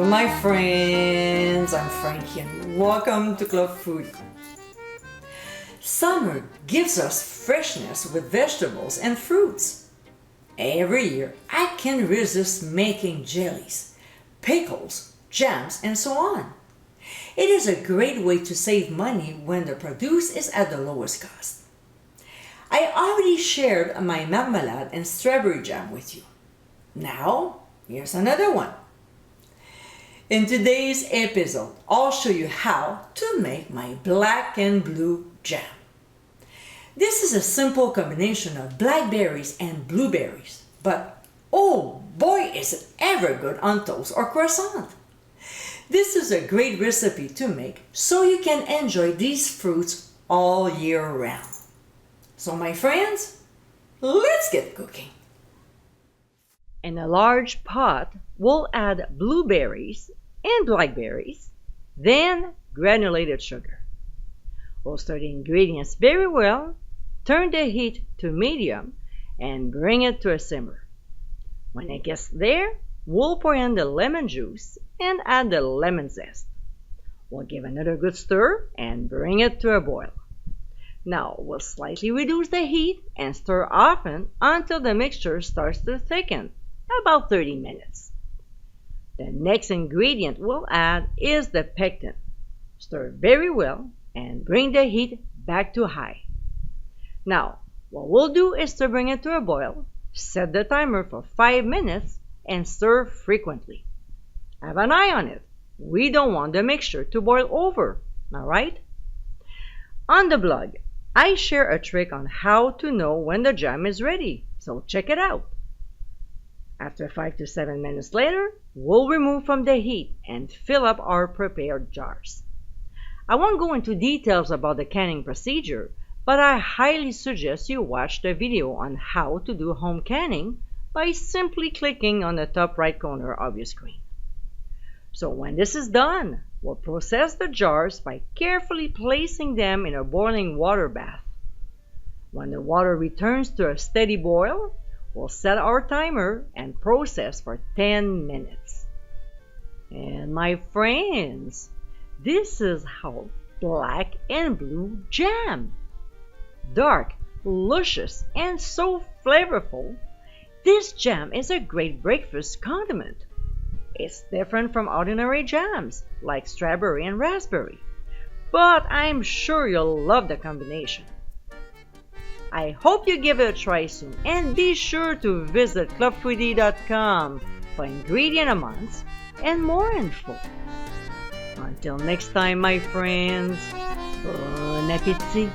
Bonjour my friends, I'm Frankie and welcome to Club Food. Summer gives us freshness with vegetables and fruits. Every year I can resist making jellies, pickles, jams and so on. It is a great way to save money when the produce is at the lowest cost. I already shared my marmalade and strawberry jam with you. Now, here's another one. In today's episode, I'll show you how to make my black and blue jam. This is a simple combination of blackberries and blueberries, but oh boy is it ever good on toast or croissant. This is a great recipe to make so you can enjoy these fruits all year round. So my friends, let's get cooking. In a large pot, we'll add blueberries and blackberries, then granulated sugar. We'll stir the ingredients very well, turn the heat to medium, and bring it to a simmer. When it gets there, we'll pour in the lemon juice and add the lemon zest. We'll give another good stir and bring it to a boil. Now we'll slightly reduce the heat and stir often until the mixture starts to thicken, about 30 minutes. The next ingredient we'll add is the pectin. Stir very well and bring the heat back to high. Now, what we'll do is to bring it to a boil, set the timer for 5 minutes, and stir frequently. Have an eye on it. We don't want the mixture to boil over, alright? On the blog, I share a trick on how to know when the jam is ready, so check it out. After 5 to 7 minutes later, we'll remove from the heat and fill up our prepared jars. I won't go into details about the canning procedure, but I highly suggest you watch the video on how to do home canning by simply clicking on the top right corner of your screen. So when this is done, we'll process the jars by carefully placing them in a boiling water bath. When the water returns to a steady boil, we'll set our timer and process for 10 minutes. And my friends, this is how black and blue jam. Dark, luscious, and so flavorful, this jam is a great breakfast condiment. It's different from ordinary jams like strawberry and raspberry, but I'm sure you'll love the combination. I hope you give it a try soon, and be sure to visit clubfoodie.com for ingredient amounts and more info. Until next time, my friends, bon appétit!